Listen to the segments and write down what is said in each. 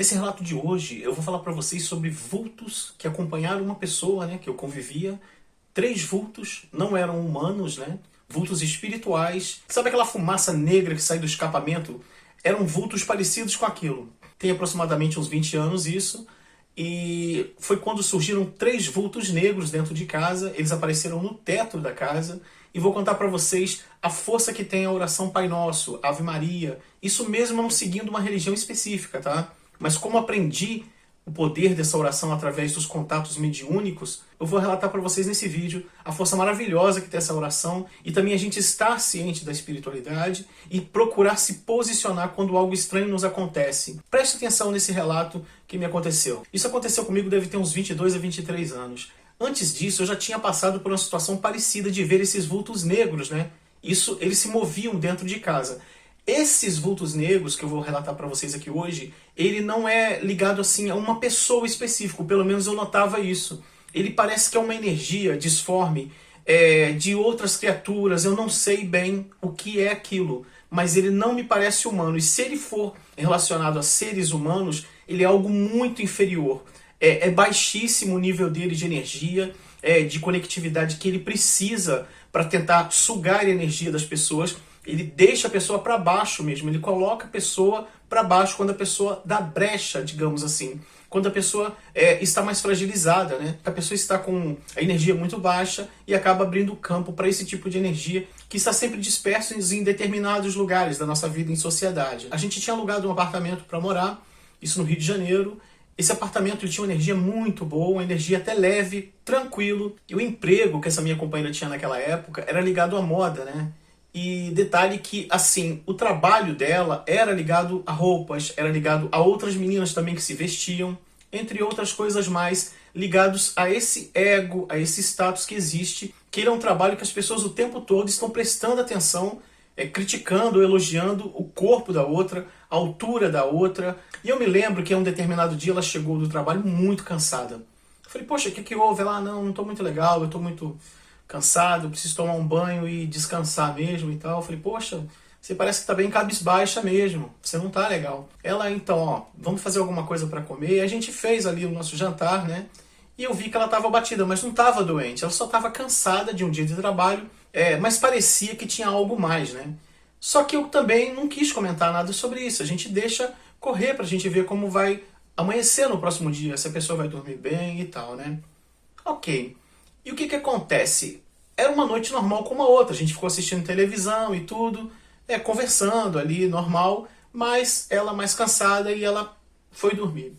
Nesse relato de hoje, eu vou falar para vocês sobre vultos que acompanharam uma pessoa, né, que eu convivia. 3 vultos, não eram humanos, né? Vultos espirituais. Sabe aquela fumaça negra que sai do escapamento? Eram vultos parecidos com aquilo. Tem aproximadamente uns 20 anos isso. E foi quando surgiram 3 vultos negros dentro de casa. Eles apareceram no teto da casa. E vou contar para vocês a força que tem a oração Pai Nosso, Ave Maria. Isso mesmo não seguindo uma religião específica, tá? Mas como aprendi o poder dessa oração através dos contatos mediúnicos, eu vou relatar para vocês nesse vídeo a força maravilhosa que tem essa oração e também a gente estar ciente da espiritualidade e procurar se posicionar quando algo estranho nos acontece. Preste atenção nesse relato que me aconteceu. Isso aconteceu comigo, deve ter uns 22 a 23 anos. Antes disso, eu já tinha passado por uma situação parecida de ver esses vultos negros, né? Eles se moviam dentro de casa. Esses vultos negros que eu vou relatar para vocês aqui hoje, ele não é ligado assim a uma pessoa específica, pelo menos eu notava isso. Ele parece que é uma energia disforme de outras criaturas, eu não sei bem o que é aquilo, mas ele não me parece humano. E se ele for relacionado a seres humanos, ele é algo muito inferior. É baixíssimo o nível dele de energia, de conectividade que ele precisa para tentar sugar a energia das pessoas. Ele deixa a pessoa para baixo mesmo, ele coloca a pessoa para baixo quando a pessoa dá brecha, digamos assim. Quando a pessoa está mais fragilizada, né? A pessoa está com a energia muito baixa e acaba abrindo campo para esse tipo de energia que está sempre disperso em determinados lugares da nossa vida em sociedade. A gente tinha alugado um apartamento para morar, isso no Rio de Janeiro. Esse apartamento ele tinha uma energia muito boa, uma energia até leve, tranquilo. E o emprego que essa minha companheira tinha naquela época era ligado à moda, né? E detalhe que, assim, o trabalho dela era ligado a roupas, era ligado a outras meninas também que se vestiam, entre outras coisas mais, ligados a esse ego, a esse status que existe, que ele é um trabalho que as pessoas o tempo todo estão prestando atenção, criticando, elogiando o corpo da outra, a altura da outra. E eu me lembro que em um determinado dia ela chegou do trabalho muito cansada. Eu falei, poxa, o que houve? Ela, não estou muito legal, eu estou muito cansado, preciso tomar um banho e descansar mesmo e tal. Eu falei, poxa, você parece que tá bem cabisbaixa mesmo, você não tá legal. Ela, então, ó, vamos fazer alguma coisa para comer. E a gente fez ali o nosso jantar, né? E eu vi que ela tava abatida, mas não tava doente. Ela só tava cansada de um dia de trabalho, mas parecia que tinha algo mais, né? Só que eu também não quis comentar nada sobre isso. A gente deixa correr pra gente ver como vai amanhecer no próximo dia, se a pessoa vai dormir bem e tal, né? Ok. E o que acontece? Era uma noite normal como a outra, a gente ficou assistindo televisão e tudo, conversando ali, normal, mas ela mais cansada e ela foi dormir.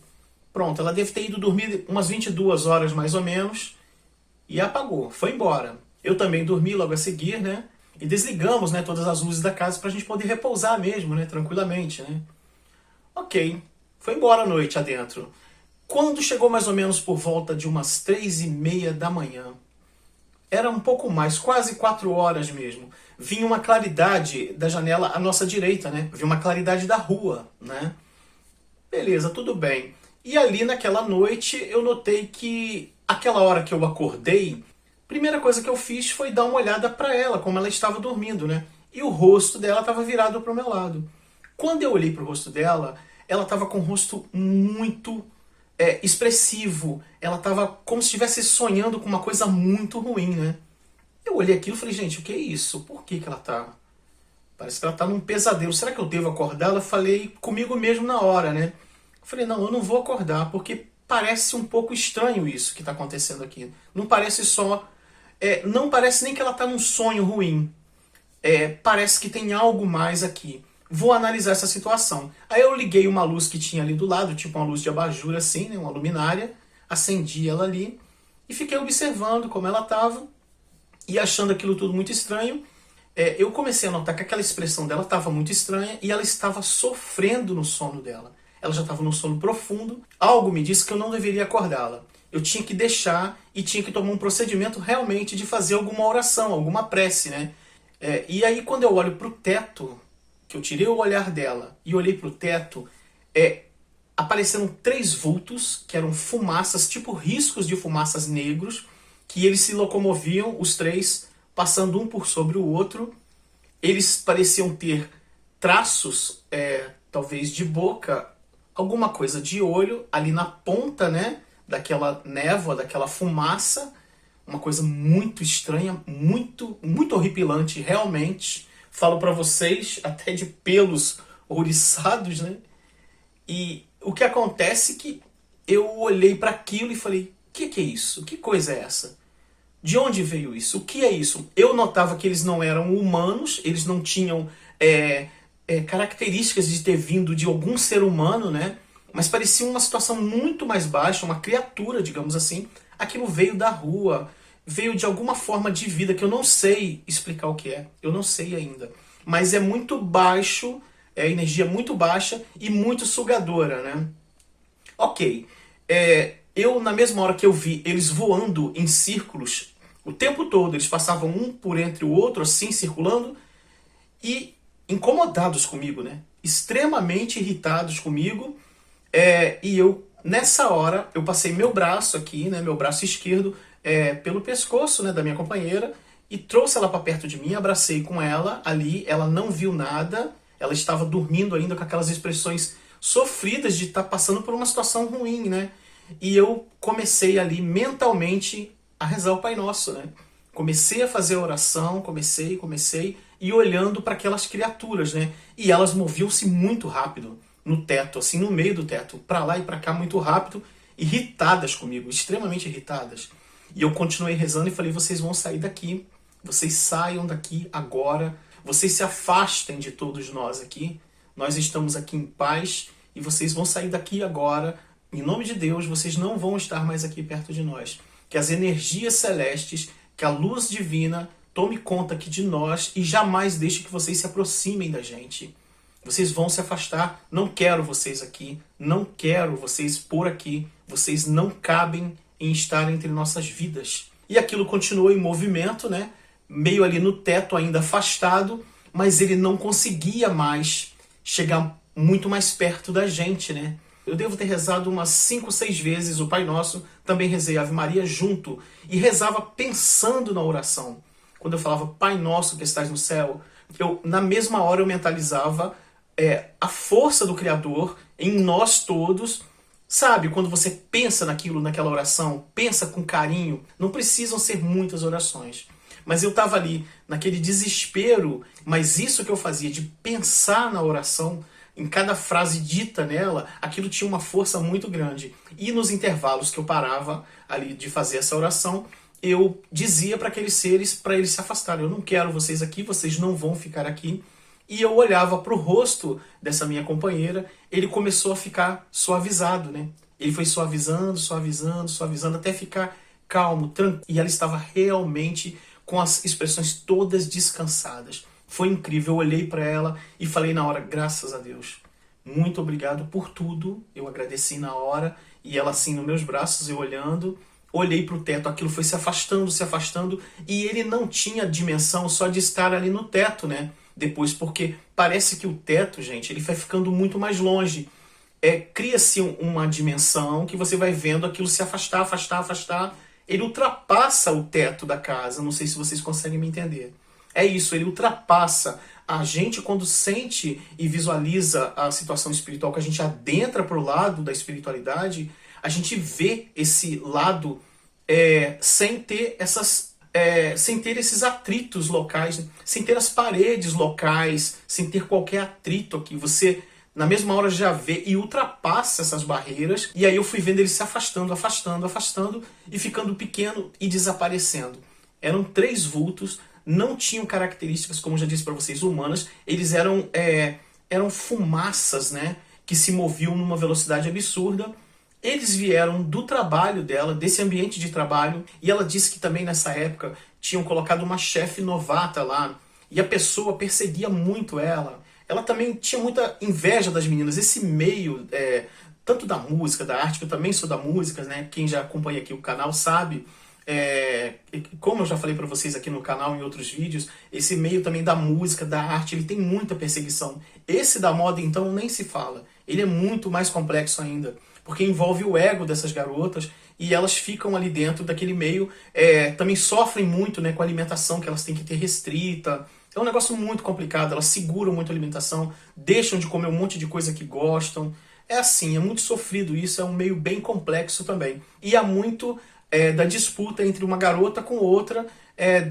Pronto, ela deve ter ido dormir umas 22 horas mais ou menos e apagou, foi embora. Eu também dormi logo a seguir, né? E desligamos, né, todas as luzes da casa pra gente poder repousar mesmo, né, tranquilamente, né? Ok, foi embora a noite adentro. Quando chegou mais ou menos por volta de umas 3:30 da manhã, era um pouco mais, quase 4 horas mesmo, vinha uma claridade da janela à nossa direita, né? Vinha uma claridade da rua, né? Beleza, tudo bem. E ali naquela noite eu notei que aquela hora que eu acordei, a primeira coisa que eu fiz foi dar uma olhada para ela, como ela estava dormindo, né? E o rosto dela estava virado para o meu lado. Quando eu olhei para o rosto dela, ela estava com o rosto muito expressivo. Ela estava como se estivesse sonhando com uma coisa muito ruim, né? Eu olhei aquilo e falei, gente, o que é isso? Por que ela tá... Parece que ela tá num pesadelo. Será que eu devo acordar? Eu falei comigo mesmo na hora, né? Eu falei, não, eu não vou acordar, porque parece um pouco estranho isso que está acontecendo aqui. Não parece só... não parece nem que ela tá num sonho ruim. Parece que tem algo mais aqui. Vou analisar essa situação. Aí eu liguei uma luz que tinha ali do lado, tipo uma luz de abajur assim, né, uma luminária, acendi ela ali e fiquei observando como ela estava e achando aquilo tudo muito estranho. Eu comecei a notar que aquela expressão dela estava muito estranha e ela estava sofrendo no sono dela. Ela já estava num sono profundo. Algo me disse que eu não deveria acordá-la. Eu tinha que deixar e tinha que tomar um procedimento realmente de fazer alguma oração, alguma prece, né? E aí quando eu olho para o teto, que eu tirei o olhar dela e olhei para o teto, apareceram 3 vultos, que eram fumaças, tipo riscos de fumaças negros, que eles se locomoviam, os 3, passando um por sobre o outro. Eles pareciam ter traços, talvez de boca, alguma coisa de olho ali na ponta, né, daquela névoa, daquela fumaça, uma coisa muito estranha, muito horripilante, realmente. Falo pra vocês, até de pelos ouriçados, né? E o que acontece é que eu olhei para aquilo e falei: que é isso? Que coisa é essa? De onde veio isso? O que é isso? Eu notava que eles não eram humanos, eles não tinham características de ter vindo de algum ser humano, né? Mas parecia uma situação muito mais baixa, uma criatura, digamos assim. Aquilo veio da rua, veio de alguma forma de vida que eu não sei explicar o que é. Eu não sei ainda. Mas é muito baixo, é energia muito baixa e muito sugadora, né? Ok. Eu, na mesma hora que eu vi eles voando em círculos, o tempo todo, eles passavam um por entre o outro, assim, circulando, e incomodados comigo, né? Extremamente irritados comigo. E eu, nessa hora, eu passei meu braço aqui, né? Meu braço esquerdo, pelo pescoço, né, da minha companheira, e trouxe ela para perto de mim, abracei com ela ali, ela não viu nada, ela estava dormindo ainda com aquelas expressões sofridas de estar passando por uma situação ruim, né? E eu comecei ali mentalmente a rezar o Pai Nosso, né? Comecei a fazer a oração, comecei, e olhando para aquelas criaturas, né? E elas moviam-se muito rápido no teto, assim, no meio do teto, para lá e para cá muito rápido, irritadas comigo, extremamente irritadas. E eu continuei rezando e falei: vocês vão sair daqui, vocês saiam daqui agora, vocês se afastem de todos nós aqui, nós estamos aqui em paz e vocês vão sair daqui agora, em nome de Deus, vocês não vão estar mais aqui perto de nós. Que as energias celestes, que a luz divina tome conta aqui de nós e jamais deixe que vocês se aproximem da gente. Vocês vão se afastar, não quero vocês aqui, não quero vocês por aqui, vocês não cabem em estar entre nossas vidas. E aquilo continuou em movimento, né? Meio ali no teto, ainda afastado, mas ele não conseguia mais chegar muito mais perto da gente, né? Eu devo ter rezado umas 5, 6 vezes o Pai Nosso, também rezei a Ave Maria junto, e rezava pensando na oração. Quando eu falava Pai Nosso que estás no céu, na mesma hora eu mentalizava a força do Criador em nós todos. Sabe, quando você pensa naquilo, naquela oração, pensa com carinho, não precisam ser muitas orações. Mas eu estava ali, naquele desespero, mas isso que eu fazia, de pensar na oração, em cada frase dita nela, aquilo tinha uma força muito grande. E nos intervalos que eu parava ali de fazer essa oração, eu dizia para aqueles seres, para eles se afastarem: eu não quero vocês aqui, vocês não vão ficar aqui. E eu olhava para o rosto dessa minha companheira, ele começou a ficar suavizado, né? Ele foi suavizando, até ficar calmo, tranquilo. E ela estava realmente com as expressões todas descansadas. Foi incrível, eu olhei para ela e falei na hora: graças a Deus, muito obrigado por tudo. Eu agradeci na hora, e ela assim nos meus braços, eu olhando, olhei para o teto, aquilo foi se afastando, e ele não tinha dimensão só de estar ali no teto, né? Depois, porque parece que o teto, gente, ele vai ficando muito mais longe. Cria-se uma dimensão que você vai vendo aquilo se afastar. Ele ultrapassa o teto da casa. Não sei se vocês conseguem me entender. É isso, ele ultrapassa. A gente, quando sente e visualiza a situação espiritual, que a gente adentra para o lado da espiritualidade, a gente vê esse lado sem ter sem ter esses atritos locais, sem ter as paredes locais, sem ter qualquer atrito aqui. Você, na mesma hora, já vê e ultrapassa essas barreiras. E aí eu fui vendo ele se afastando, e ficando pequeno e desaparecendo. Eram 3 vultos, não tinham características, como eu já disse para vocês, humanas. Eles eram fumaças, né, que se moviam numa velocidade absurda. Eles vieram do trabalho dela, desse ambiente de trabalho, e ela disse que também nessa época tinham colocado uma chefe novata lá, e a pessoa perseguia muito ela. Ela também tinha muita inveja das meninas. Esse meio, tanto da música, da arte, que eu também sou da música, né? Quem já acompanha aqui o canal sabe. Como eu já falei para vocês aqui no canal em outros vídeos, esse meio também da música, da arte, ele tem muita perseguição. Esse da moda, então, nem se fala. Ele é muito mais complexo ainda, porque envolve o ego dessas garotas, e elas ficam ali dentro daquele meio, também sofrem muito, né, com a alimentação que elas têm que ter restrita. É um negócio muito complicado, elas seguram muito a alimentação, deixam de comer um monte de coisa que gostam. é assim, é muito sofrido isso, é um meio bem complexo também. E há muito da disputa entre uma garota com outra,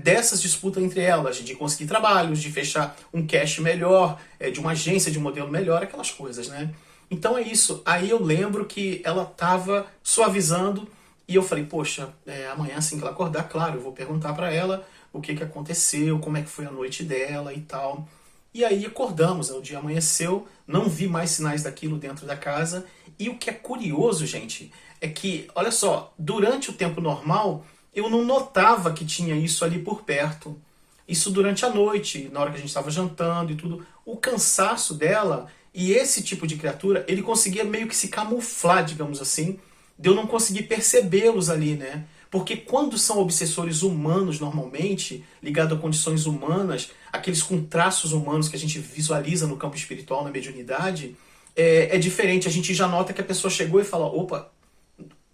dessas disputas entre elas, de conseguir trabalhos, de fechar um cash melhor, de uma agência de modelo melhor, aquelas coisas, né? Então é isso. Aí eu lembro que ela tava suavizando e eu falei, poxa, amanhã assim que ela acordar, claro, eu vou perguntar pra ela o que que aconteceu, como é que foi a noite dela e tal. E aí acordamos, o dia amanheceu, não vi mais sinais daquilo dentro da casa. E o que é curioso, gente, é que, olha só, durante o tempo normal, eu não notava que tinha isso ali por perto. Isso durante a noite, na hora que a gente estava jantando e tudo. O cansaço dela e esse tipo de criatura, ele conseguia meio que se camuflar, digamos assim, de eu não conseguir percebê-los ali, né? Porque quando são obsessores humanos, normalmente, ligados a condições humanas, aqueles com traços humanos que a gente visualiza no campo espiritual, na mediunidade, é diferente. A gente já nota que a pessoa chegou e fala, opa,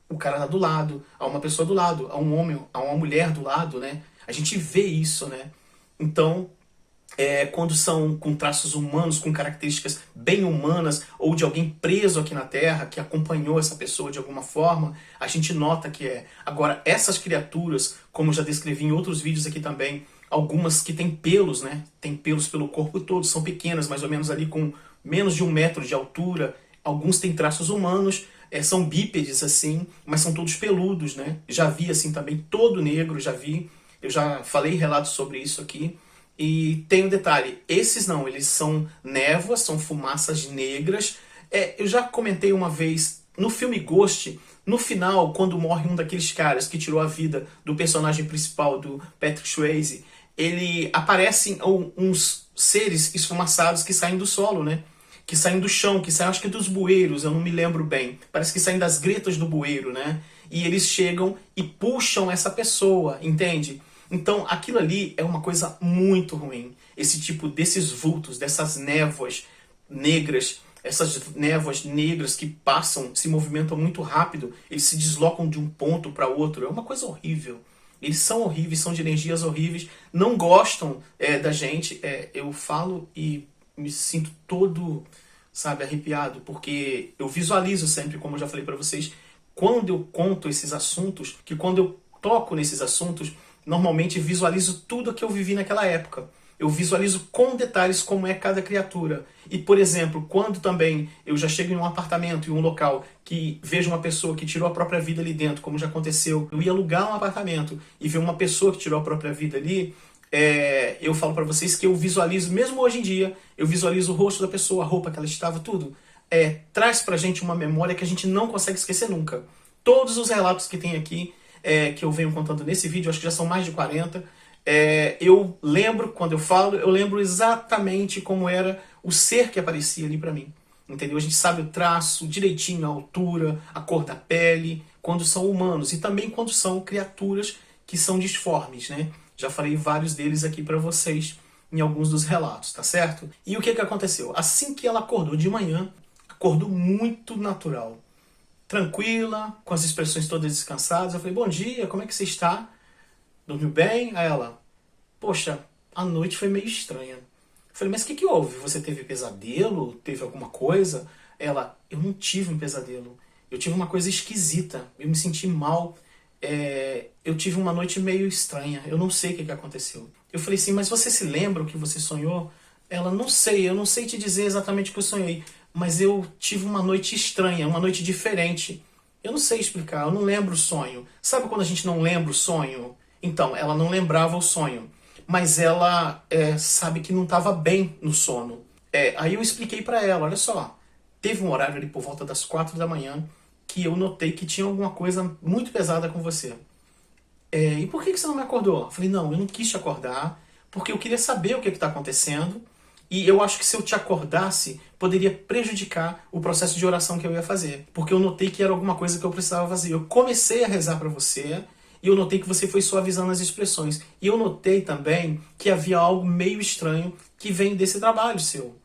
o cara tá do lado, há uma pessoa do lado, há um homem, há uma mulher do lado, né? A gente vê isso, né? Então, quando são com traços humanos, com características bem humanas, ou de alguém preso aqui na Terra, que acompanhou essa pessoa de alguma forma, a gente nota que é. Agora, essas criaturas, como eu já descrevi em outros vídeos aqui também, algumas que têm pelos, né? Tem pelos pelo corpo todo, são pequenas, mais ou menos ali com menos de 1 metro de altura. Alguns têm traços humanos, são bípedes assim, mas são todos peludos, né? Já vi assim também, todo negro, já vi. Eu já falei relatos sobre isso aqui. E tem um detalhe, esses não, eles são névoas, são fumaças negras. Eu já comentei uma vez, no filme Ghost, no final, quando morre um daqueles caras que tirou a vida do personagem principal, do Patrick Swayze, ele aparecem uns seres esfumaçados que saem do solo, né? Que saem do chão, que saem, acho que dos bueiros, eu não me lembro bem. Parece que saem das gretas do bueiro, né? E eles chegam e puxam essa pessoa, entende? Então, aquilo ali é uma coisa muito ruim. Esse tipo desses vultos, dessas névoas negras, essas névoas negras que passam, se movimentam muito rápido, eles se deslocam de um ponto para outro. É uma coisa horrível. Eles são horríveis, são de energias horríveis, não gostam da gente. Eu falo e me sinto todo, sabe, arrepiado, porque eu visualizo sempre, como eu já falei para vocês, quando eu conto esses assuntos, que quando eu toco nesses assuntos, normalmente visualizo tudo que eu vivi naquela época. Eu visualizo com detalhes como é cada criatura. E, por exemplo, quando também eu já chego em um apartamento, em um local, que vejo uma pessoa que tirou a própria vida ali dentro, como já aconteceu, eu ia alugar um apartamento e ver uma pessoa que tirou a própria vida ali, eu falo para vocês que eu visualizo, mesmo hoje em dia, eu visualizo o rosto da pessoa, a roupa que ela estava, tudo. Traz pra gente uma memória que a gente não consegue esquecer nunca. Todos os relatos que tem aqui, que eu venho contando nesse vídeo, acho que já são mais de 40, eu lembro, quando eu falo, eu lembro exatamente como era o ser que aparecia ali pra mim. Entendeu? A gente sabe o traço, direitinho a altura, a cor da pele, quando são humanos e também quando são criaturas que são disformes, né? Já falei vários deles aqui pra vocês em alguns dos relatos, tá certo? E o que que aconteceu? Assim que ela acordou de manhã, acordou muito natural, tranquila, com as expressões todas descansadas. Eu falei, bom dia, como é que você está? Dormiu bem? Aí ela, poxa, a noite foi meio estranha. Eu falei, mas o que que houve? Você teve pesadelo? Teve alguma coisa? Ela, eu não tive um pesadelo. Eu tive uma coisa esquisita. Eu me senti mal. Eu tive uma noite meio estranha. Eu não sei o que que aconteceu. Eu falei assim, mas você se lembra o que você sonhou? Ela, não sei, eu não sei te dizer exatamente o que eu sonhei, mas eu tive uma noite estranha, uma noite diferente. Eu não sei explicar, eu não lembro o sonho. Sabe quando a gente não lembra o sonho? Então, ela não lembrava o sonho, mas ela sabe que não estava bem no sono. Aí eu expliquei pra ela, olha só, teve um horário ali por volta das 4 da manhã que eu notei que tinha alguma coisa muito pesada com você. E por que você não me acordou? Eu falei, não, eu não quis te acordar, porque eu queria saber o que está acontecendo, e eu acho que se eu te acordasse, poderia prejudicar o processo de oração que eu ia fazer, porque eu notei que era alguma coisa que eu precisava fazer. Eu comecei a rezar para você, e eu notei que você foi suavizando as expressões. E eu notei também que havia algo meio estranho que vem desse trabalho seu.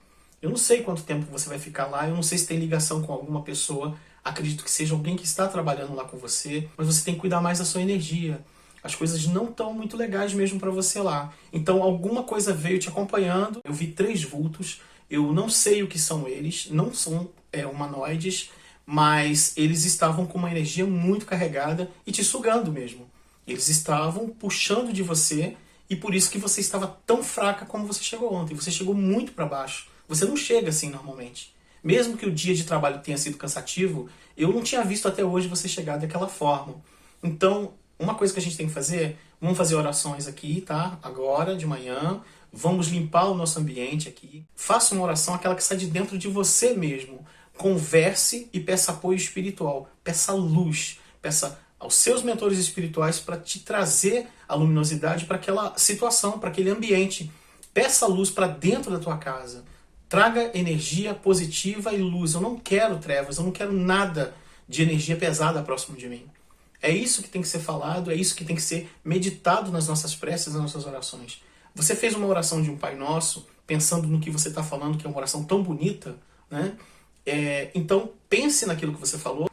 Eu não sei quanto tempo você vai ficar lá, eu não sei se tem ligação com alguma pessoa, acredito que seja alguém que está trabalhando lá com você, mas você tem que cuidar mais da sua energia. As coisas não estão muito legais mesmo para você lá. Então alguma coisa veio te acompanhando. Eu vi 3 vultos. Eu não sei o que são eles. Não são humanoides, mas eles estavam com uma energia muito carregada e te sugando mesmo. Eles estavam puxando de você e por isso que você estava tão fraca como você chegou ontem. Você chegou muito para baixo. Você não chega assim normalmente. Mesmo que o dia de trabalho tenha sido cansativo, eu não tinha visto até hoje você chegar daquela forma. Então, uma coisa que a gente tem que fazer, vamos fazer orações aqui, tá? Agora, de manhã, vamos limpar o nosso ambiente aqui. Faça uma oração, aquela que sai de dentro de você mesmo. Converse e peça apoio espiritual. Peça luz. Peça aos seus mentores espirituais para te trazer a luminosidade para aquela situação, para aquele ambiente. Peça luz para dentro da tua casa. Traga energia positiva e luz. Eu não quero trevas, eu não quero nada de energia pesada próximo de mim. É isso que tem que ser falado, é isso que tem que ser meditado nas nossas preces, nas nossas orações. Você fez uma oração de um Pai Nosso, pensando no que você está falando, que é uma oração tão bonita, né? Então pense naquilo que você falou,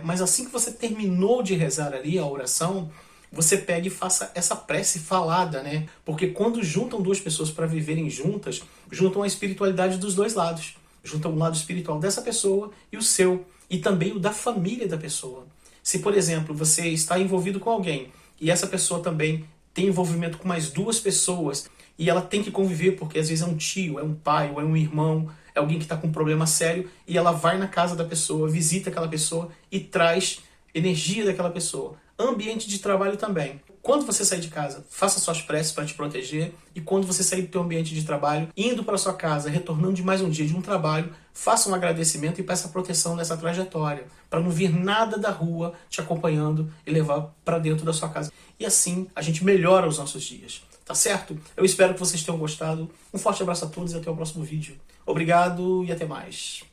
mas assim que você terminou de rezar ali a oração, você pega e faça essa prece falada, né? Porque quando juntam duas pessoas para viverem juntas, juntam a espiritualidade dos dois lados. Juntam o lado espiritual dessa pessoa e o seu, e também o da família da pessoa. Se, por exemplo, você está envolvido com alguém e essa pessoa também tem envolvimento com mais duas pessoas e ela tem que conviver porque às vezes é um tio, é um pai, ou é um irmão, é alguém que está com um problema sério e ela vai na casa da pessoa, visita aquela pessoa e traz energia daquela pessoa. Ambiente de trabalho também. Quando você sair de casa, faça suas preces para te proteger e quando você sair do teu ambiente de trabalho, indo para sua casa, retornando de mais um dia de um trabalho, faça um agradecimento e peça proteção nessa trajetória, para não vir nada da rua te acompanhando e levar para dentro da sua casa. E assim a gente melhora os nossos dias. Tá certo? Eu espero que vocês tenham gostado. Um forte abraço a todos e até o próximo vídeo. Obrigado e até mais.